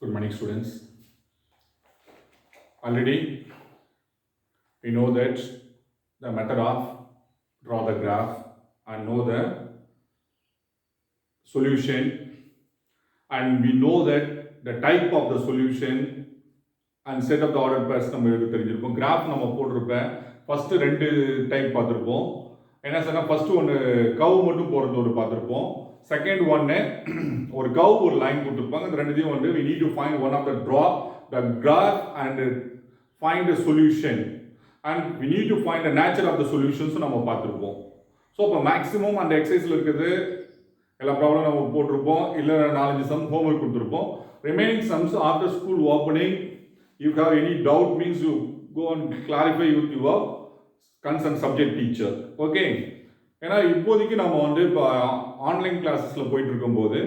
Good morning, students. Already we know that the method of draw the graph and know the solution, and we know that the type of the solution and set of the ordered pairs நம்ம தெரிஞ்சிருப்போம். Graph நம்ம போட்டிருப்ப first ரெண்டு type பார்த்துருப்போம். என்ன சொன்னால் first ஒன்று கவ் மட்டும் போகிறது ஒரு பார்த்துருப்போம். செகண்ட் ஒன்று ஒரு கவ் ஒரு லைன் கொடுத்துருப்பாங்க. அந்த ரெண்டுத்தையும் வந்து we need to find one of the draw the graph and find a solution and we need to find the nature of the solutions நம்ம பார்த்துருப்போம். ஸோ இப்போ மேக்ஸிமம் அந்த எக்ஸசைஸில் இருக்குது எல்லா ப்ராப்ளம் நம்ம போட்டிருப்போம். இல்லை 4-5 சம் ஹோம்ஒர்க் கொடுத்துருப்போம். Remaining sums after school opening if you have any doubt means you go and clarify with your concerned subject teacher. Okay, ஏன்னா இப்போதைக்கு நம்ம வந்து இப்போ ஆன்லைன் கிளாஸஸில் போயிட்டு இருக்கும்போது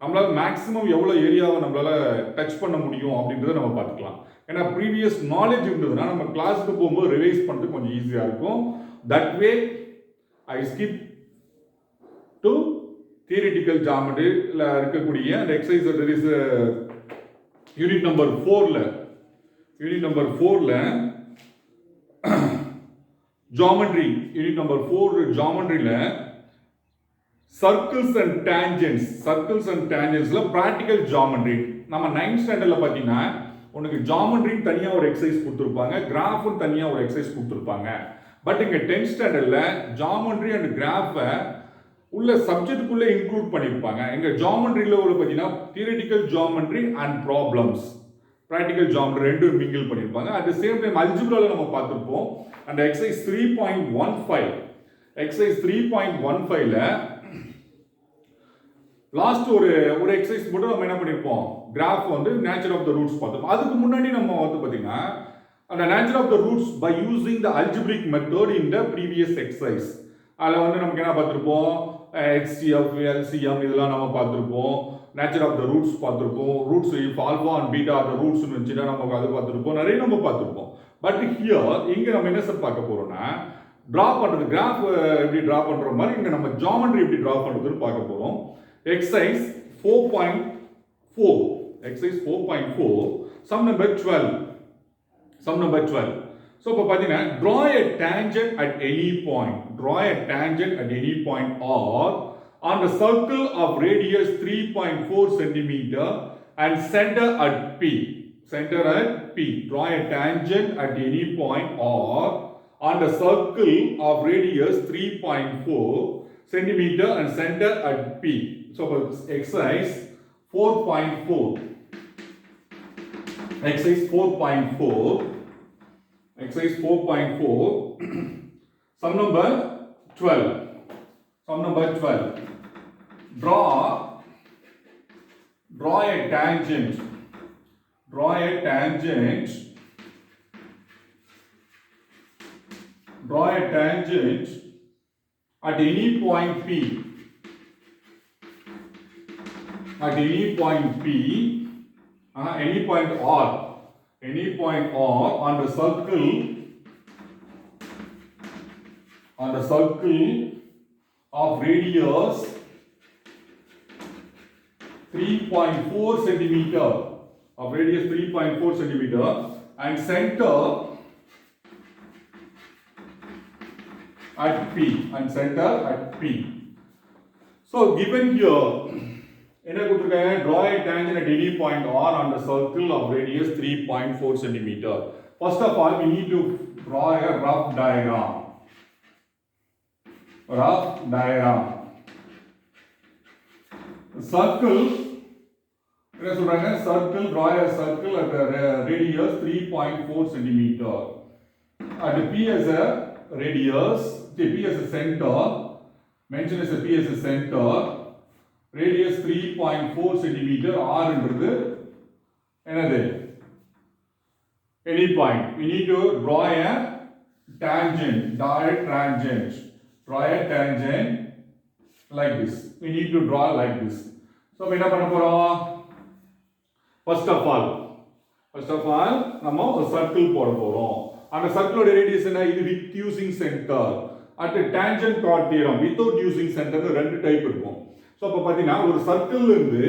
நம்மளால் மேக்ஸிமம் எவ்வளோ ஏரியாவை நம்மளால் டச் பண்ண முடியும் அப்படின்றத நம்ம பார்த்துக்கலாம். ஏன்னா ப்ரீவியஸ் நாலேஜ் இருந்ததுன்னா நம்ம கிளாஸுக்கு போகும்போது ரிவைஸ் பண்ணுறது கொஞ்சம் ஈஸியாக இருக்கும். That way I skip to theoretical ஜாமெட்ரியில் இருக்கக்கூடிய அந்த exercise there is unit number 4ல் ஜாமெட்ரி யூனிட் நம்பர் 4 ஜாமெட்ரியில் சர்க்கிள்ஸ் அண்ட் டேஞ்சன்ஸ்ல ப்ராக்டிக்கல் ஜாமெட்ரி நம்ம 9th ஸ்டாண்டர்டில் பார்த்தீங்கன்னா உனக்கு ஜாமெட்ரின்னு தனியாக ஒரு எக்ஸசைஸ் கொடுத்துருப்பாங்க, கிராஃப்னு தனியாக ஒரு எக்ஸசைஸ் கொடுத்துருப்பாங்க. பட் இங்கே 10th ஸ்டாண்டர்டில் ஜாமெட்ரி அண்ட் கிராஃபை உள்ள சப்ஜெக்டுக்குள்ளே இன்க்ளூட் பண்ணியிருப்பாங்க. எங்கள் ஜாமெட்ரியில் உள்ள பார்த்தீங்கன்னா theoretical geometry and problems, practical geometry ரெண்டும் மிங்கிள் பண்ணியிருப்பாங்க. அட் த சேம் டைம் அல்ஜிப்ராவில் நம்ம பார்த்துருப்போம். அந்த எக்ஸசைஸ் 3.15ல லாஸ்ட் ஒரு எக்ஸசைஸ் மட்டும் நம்ம என்ன பண்ணியிருப்போம், கிராஃப் வந்து நேச்சர் ஆஃப் த ரூட்ஸ் பார்த்துருப்போம். அதுக்கு முன்னாடி நம்ம வந்து பார்த்தீங்கன்னா அந்த nature of the roots by using the algebraic method in the previous exercise அதில் வந்து நமக்கு என்ன பார்த்துருப்போம், HCF, LCM இதெல்லாம் நம்ம பார்த்துருப்போம். நேச்சர் ஆஃப் த ரூட்ஸ் பார்த்துருப்போம். Roots if alpha and beta of the roots இருந்துச்சுன்னா நம்ம அது பார்த்துருப்போம். நிறைய நம்ம பார்த்துருப்போம். பட் ஹியர் இங்கே நம்ம என்ன சார் பார்க்க போகிறோம்னா ட்ரா பண்ணுறது, கிராஃப் எப்படி ட்ரா பண்ணுற மாதிரி இங்கே நம்ம ஜாமெட்ரி எப்படி ட்ரா பண்ணுறதுன்னு பார்க்க போகிறோம். Exercise 4.4 sum number 12. ஸோ இப்போ பார்த்தீங்கன்னா draw a tangent at any point or on the circle of radius 3.4 centimeter and center at P. Draw a tangent at any point or on the circle of radius 3.4 centimeter and center at P. So exercise 4.4. Exercise 4.4. Sum number 12. Draw a tangent at any point P. Any point R on the circle of radius 3.4 centimeter and center at P. So given here என்ன கொடுத்திருக்காங்க, draw a tangent at any point R on the circle of radius 3.4 centimeter. First of all we need to draw a rough diagram. Circle என்ன சொல்றாங்க, draw a circle at the radius 3.4 centimeter. At P as a radius, P as a center, mention as a P as a center, radius 3.4 centimeter, R என்றது என்னது, any point. We need to draw a tangent like this. We need to draw like this. So என்ன பண்ண போறோம், first of all நம்ம ஒரு circle போட போறோம். அந்த சர்க்கிளோட ரேடியஸ் என்ன, இது with using center. at tangent chord theorem without using center ரெண்டு டைப் இருக்கும். ஸோ இப்போ பார்த்தீங்கன்னா ஒரு சர்க்கிள் இருந்து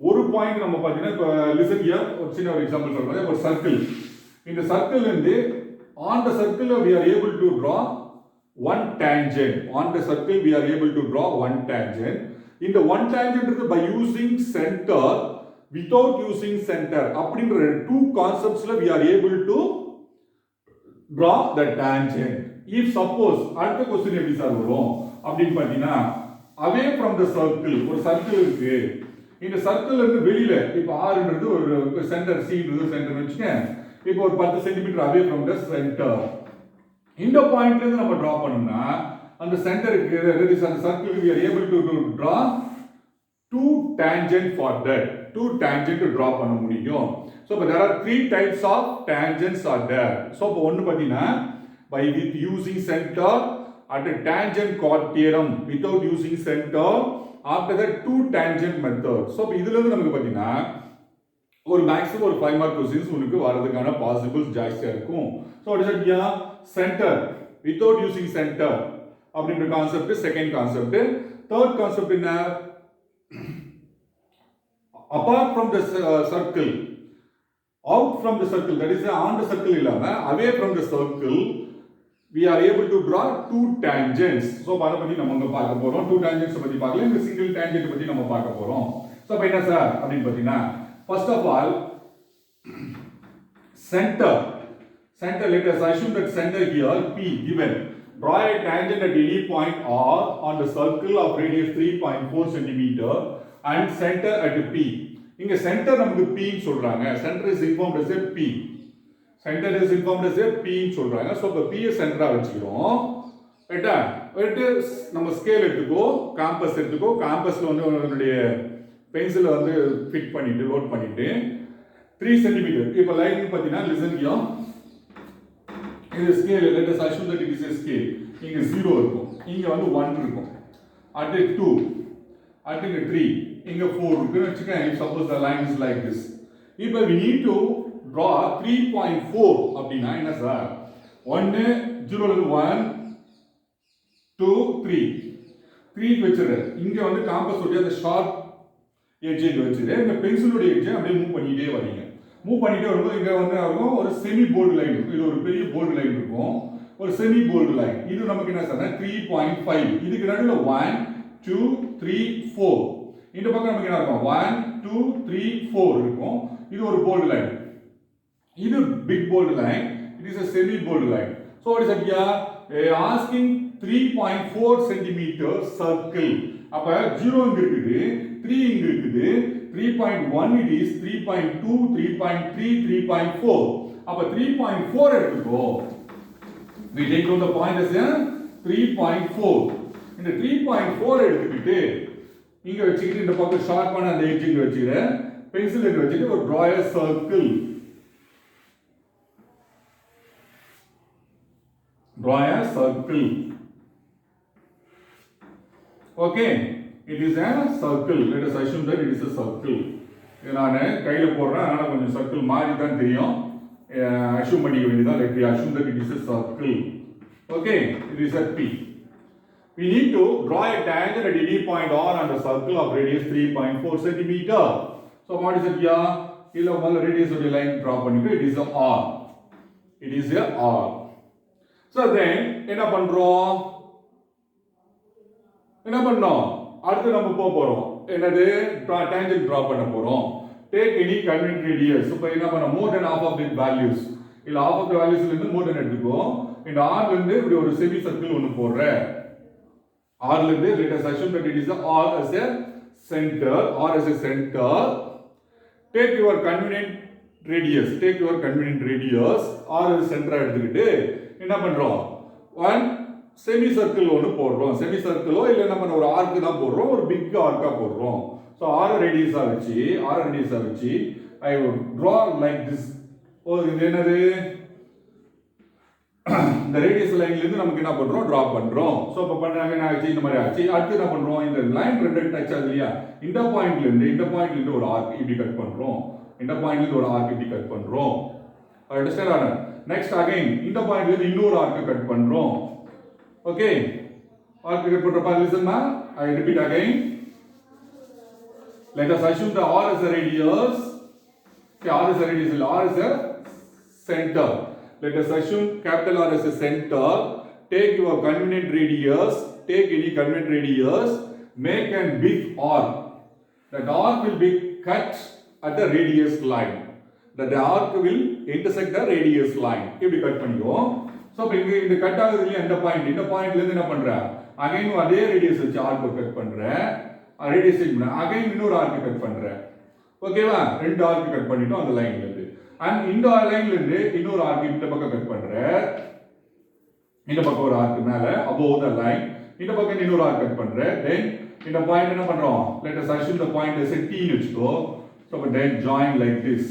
ஒரு பாயிண்ட் நம்ம பார்த்தீங்கன்னா இப்போ லிசன் ஹியர் ஒரு சின்ன ஒரு எக்ஸாம்பிள் சொல்றேன். ஒரு சர்க்கிள், இந்த சர்க்கிள் இருந்து on the circle we are able to draw one tangent. On the circle we are able to draw one tangent. In the one tangent is by using center without using center. அப்படின்ற two concepts we are able to draw the tangent. If suppose அடுத்த question எப்படி sir வரும் அப்படினு பாத்தீங்கன்னா away from the circle, ஒரு circle இருக்கு, இந்த சர்க்கிள்ல இருந்து வெளியில இப்போ r ன்றது ஒரு சென்டர், c ன்றது சென்டர் வெச்சுங்க, இப்போ ஒரு 10 centimetre away from the center. இந்த பாயிண்ட்ல இருந்து நம்ம டிரா பண்ணோம்னா அந்த சென்டருக்கு that is அந்த சர்க்கிளுக்கு we are able to draw two tangent for that. Two tangent draw பண்ண முடியும். So but there are three types of tangents are there. So இப்போ ஒன்னு பாத்தீங்கன்னா by with using center at a tangent chord theorem without using center, after that two tangent method. So இப்போ இதுல இருந்து நமக்கு பாத்தீங்கன்னா ஒரு மேக்ஸிமம் ஒரு 5 மார்க் क्वेश्चंस உங்களுக்கு வரதுக்கான பாசிபிள்ஸ் ஜாஸ்தியா இருக்கும். So what is it here? Center without using center அப்படின்ற concept second concept. Third concept என்ன? apart from the circle, out from the circle, that is on the circle இல்லாம away from the circle we are able to draw two tangents. So அத பத்தி நம்ம இங்க பார்க்க போறோம். two tangents பத்தி பார்க்கல, இந்த சிங்கிள் டேஞ்சன்ட் பத்தி நம்ம பார்க்க போறோம். சோ அப்ப என்ன சார் அப்படினு பாத்தீங்கன்னா first of all center, let us assume that center here P given. Draw a tangent at any point R on the circle of radius 3.4 cm and center at P. இங்க centre நமக்கு P ன்னு சொல்றாங்க. Centre is informed as P. Centre is informed as P ன்னு சொல்றாங்க. So இப்ப P சென்டரா வச்சுக்கிறோம். ரைட்டா? வெட்டு நம்ம ஸ்கேல் எடுத்துக்கோ, காம்பஸ் எடுத்துக்கோ. காம்பஸ்ல வந்து உங்களுடைய பென்சிலை வந்து ஃபிட் பண்ணிட்டு லோட் பண்ணிட்டு 3 cm. இப்போ லைன் பாத்தீங்கன்னா லிசன் ஹியர். இது scale, let us assume that it is a scale. இங்க 0 இருக்கும், இங்க வந்து 1 இருக்கும், at 2, at 3, இங்க 4 இருக்கு வெச்சுக்கங்க. if suppose the line is like this, இப்போ we need to draw 3.4 அப்படினா என்ன சார்? 1 0 ல இருந்து 1 2 3 3 வெச்சிரு. இங்க வந்து காம்பஸ் உடைய அந்த ஷார்ப் எட்ஜ் வெச்சிரு. இந்த பென்சிலுடைய எட்ஜ் அப்படியே மூவ் பண்ணிட்டே வரீங்க. மூவ் பண்ணிட்டே வரும்போது இங்க வந்து இருக்கும் ஒரு செமி போல்ட் லைன் இருக்கும். இது ஒரு பெரிய போல்ட் லைன் இருக்கும், ஒரு செமி போல்ட் லைன். இது நமக்கு என்ன சார் 3.5. இதுக்கு நடுவுல 1 2 3 4. இந்த பக்கம் நமக்கு என்ன இருக்கும் 1 2 3 4 இருக்கும். இது ஒரு போல்ட் லைன், இது big bold line, it is a semi bold line. So what is that here? Asking 3.4 cm circle. அப்ப 0 இங்க இருக்குது, 3 இங்க இருக்குது, 3.1 it is, 3.2 3.3 3.4. அப்ப 3.4 எடுத்துக்கோ. we take down the point as 3.4. இந்த 3.4 எடுத்துக்கிட்டு இங்க வச்சிட்டு இந்த பக்கம் ஷார்ப்பான அந்த எட்ஜ் இங்க வச்சிரு. பென்சில் இங்க வச்சிட்டு ஒரு draw a circle. Draw a circle. Okay, it is a circle. Let us assume that it is a circle. இத நான் கையில போடுறேன், அதனால கொஞ்சம் சர்க்கிள் மாதிரி தான் தெரியும். அஷ்யூம் பண்ணிக்க வேண்டியதா. Let me assume that it is a circle. Okay, it is a P. We need to draw a tangent at any point R on the circle of radius 3.4 cm. So what is it here? இல்ல முதல்ல radius உடைய line draw பண்ணிட்டு it is a R. It is a R. So then என்ன பண்றோம்? அடுத்து நம்ம போறோம். என்னது? tangent draw பண்ண போறோம். Take any convenient radius. இப்போ என்ன பண்ண? more than half of the values. இல்ல half of the values ல இருந்து more than எடுத்துக்கோ. இந்த R ல இருந்து இப்படி ஒரு செமி சர்க்கிள் ஒன்னு போடுற. R ல இருந்து let us assume that it is a R as a center. R as a center. Take your convenient radius. R as center எடுத்துக்கிட்டு என்ன பண்றோம்? one செமி சர்க்கிள் ஒன்னு போடுறோம். செமி சர்க்கிளோ இல்ல நம்ம ஒரு ஆர்க் தான் போடுறோம், ஒரு பிக் ஆர்க்கா போடுறோம். சோ r ரேடியஸா வச்சு I would draw like this. இது என்னது? இந்த ரேடியஸ் லைன்ல இருந்து நமக்கு என்ன பண்றோம்? டிரா பண்றோம். சோ இப்ப பண்ணாங்க என்ன ஆச்சு? இந்த மாதிரி ஆச்சு. அடுத்து என்ன பண்றோம்? இந்த லைன் ரெண்டு டச் ஆகுது இல்லையா? இந்த பாயிண்ட்ல இருந்து ஒரு ஆர்க் இப்படி கட் பண்றோம். இந்த பாயிண்ட்ல இருந்து ஒரு ஆர்க் இப்படி கட் பண்றோம். அண்டர்ஸ்டாண்ட் ஆனா? நெக்ஸ்ட் அகைன் இந்த பாயிண்ட்ல இருந்து இன்னொரு ஆர்க் கட் பண்றோம். ஓகே, ஆர்க் கட் பண்றப்ப லிசன் மா, I repeat again. Let us assume the R is a radius. Okay, R is a radius. R is a center. Let us assume capital R is a center. Take your convenient radius. Take any convenient radius. Make a big arc. That arc will be cut at the radius line. That the arc will intersect the radius line. இப்படி cut பண்ணிக்குவோம். So இப்போ இந்த cut ஆகுது இல்லையா இந்த point. இந்த பாயிண்ட்ல இருந்து என்ன பண்ற? அகைன் அதே ரேடியஸ் வச்சு ஆர்க் கட் பண்ற. ரேடியஸ் சேஞ்ச் பண்ண. அகைன் இன்னொரு ஆர்க் கட் பண்ற. ஓகேவா? ரெண்டு ஆர்க் கட் பண்ணிட்டோம் அந்த லைன்ல இருந்து. அண்ட் இந்த லைன்ல இருந்து இன்னொரு ஆர்க் இந்த பக்கம் கட் பண்ற. இந்த பக்கம் ஒரு ஆர்க் மேல above the line. இந்த பக்கம் இன்னொரு ஆர்க் கட் பண்ற. then இந்த பாயிண்ட் என்ன பண்றோம்? Let us assume the point is T னு வெச்சுக்கோ. So then join like this.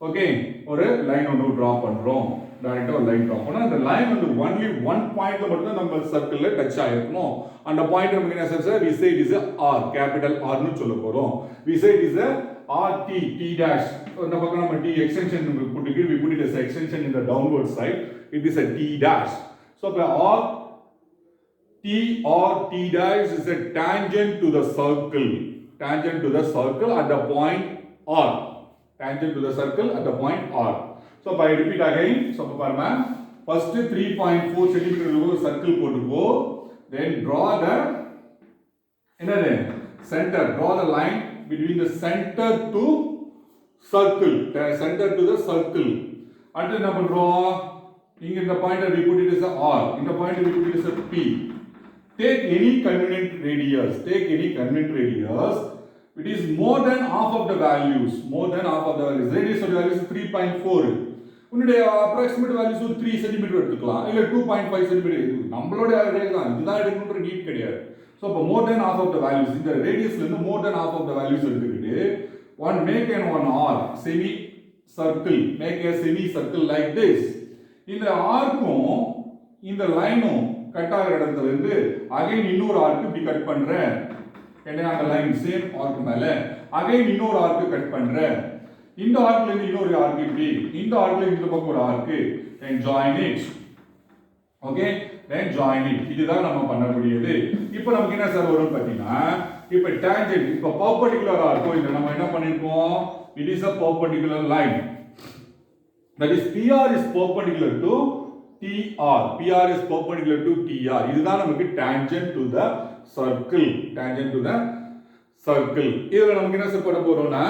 Okay, ஒரு லைன் ஒன்னு டிரா பண்றோம். டைரக்டா ஒரு லைன் டிரா பண்ணா அந்த லைன் வந்து only one பாயிண்ட்ல மட்டும் நம்ம சர்க்கிள்ல டச் ஆயிருக்கும். அந்த பாயிண்ட் நமக்கு என்ன sir? We say it is a R, capital R னு சொல்ல போறோம். We say it is a RT, T dash. இந்த பக்கம் நம்ம T extension we put it as an extension in the downward side. It is a T dash. So R T or T dash is a tangent to the circle. Tangent to the circle at the point R. Tangent to the circle at the point R. So if I repeat again, so first 3.4 centimeter circle போட்டுக்கோ. Then draw the center. Draw the line between the center to circle. The center to the circle. And என்ன பண்றோம்? இங்க இந்த point we put it as a R. இந்த point we put it as a P. Take any convenient radius. Take any convenient radius. It is more than half of the values. More than half of the values. Radius of the value is 3.4. உன்னுடைய approximate values 3 cm எடுத்துக்கலாம். இல்ல 2.5 cm. நம்மளோட radius தான். இதுதான் எடுக்கணும்ன்ற NEET கிடையாது. So அப்ப more than half of the values. இந்த ரேடியஸ்ல இருந்து more than half of the values எடுத்துக்கிட்டு make one R semi circle. Make a semi circle like this. இந்த ஆர்க்கும் இந்த லைனும் கட் ஆகிற இடத்துல இருந்து அகைன் இன்னொரு ஆர்க் இப்படி கட் பண்றேன். என்ன அந்த லைன் சேம் ஆர்க் மேல அகைன் இன்னொரு ஆர்க் கட் பண்றேன். இந்த ஆர்க்ல இருந்து இன்னொரு ஆர்க் இப்படி இந்த ஆர்க்ல இந்த பக்கம் ஒரு arc then join it. Okay then join it. இதுதான் நம்ம பண்ணக்கூடியது. இப்போ நமக்கு என்ன சார் வரும் பாத்தீங்கன்னா இப்போ tangent இப்போ perpendicular ஆர்க்கும் இத நம்ம என்ன பண்ணிருக்கோம்? It is a perpendicular line. That is PR is perpendicular to TR. PR is perpendicular to TR. இதுதான் நமக்கு tangent to the circle. Tangent to the circle. இதுல நமக்கு என்ன பண்ண போறோம்னா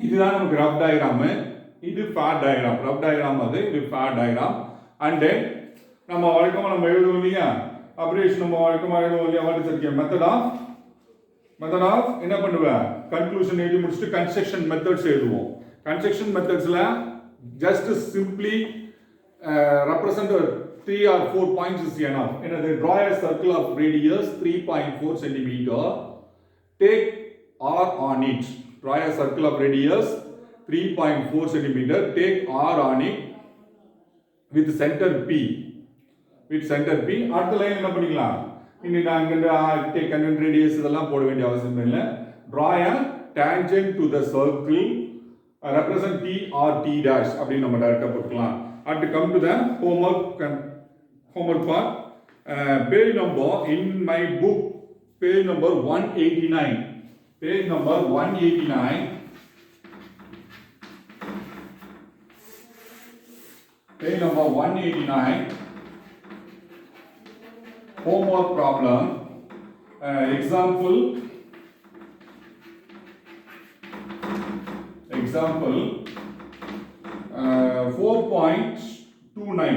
இதுதான் நமக்கு rough diagram. இது fat diagram. Rough diagram அது இது fat diagram. And then நம்ம வழக்கமா நம்ம எழுதுவோம் இல்லையா? அப்ரேஷன் நம்ம வழக்கமா எழுதுவோம் இல்லையா? What is the method of என்ன பண்ணுவேன்? Conclusion எழுதி முடிச்சிட்டு construction methods எழுதுவோம். Construction methods la just simply represent 3 or 4 points is enough. They draw a circle of radius 3.4 centimeter. Take R on it. Draw a circle of radius 3.4 centimeter. Take R on it with center P. With center P. அடுத்த line என்ன பண்ணிக்கலாம்? இன்னி நாங்க take convenient radius இதெல்லாம் போட வேண்டிய அவசியம் இல்லை. Draw a tangent to the circle. Represent T or T dash அப்படின்னு நம்ம டைரக்டா போட்டுக்கலாம். And come to the homework part. Page number in my book, page number 189. Page number 189. Page number 189. Homework problem. Example 4.29.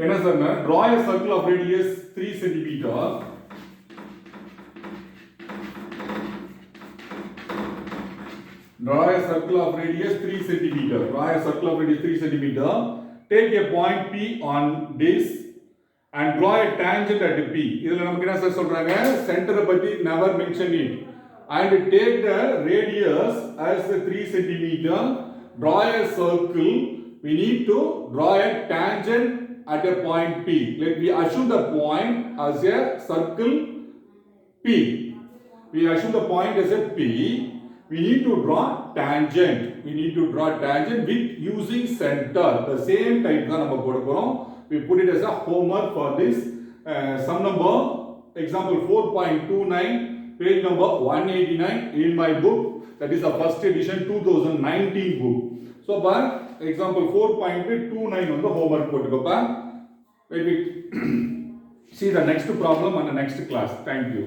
என்ன சொன்னா draw a circle of radius 3 cm. Draw a circle of radius 3 cm. Draw a circle of radius 3 cm. Take a point P on this and draw a tangent at P. இதுல நமக்கு என்ன sir சொல்றாங்க? சென்டரை பத்தி never mention it. And take the radius as 3 centimeter. Draw a circle. We need to draw a tangent at a point P. Let me assume the point as a circle P. We assume the point as a P. We need to draw tangent. We need to draw tangent with using center. The same type that we put it as a homework for this sum number example 4.29, page number 189 in my book. That is the first edition 2019 book. So, example 4.29 on the homework போட்டுக்கோப்பா. Let me see the next problem and the next class. Thank you.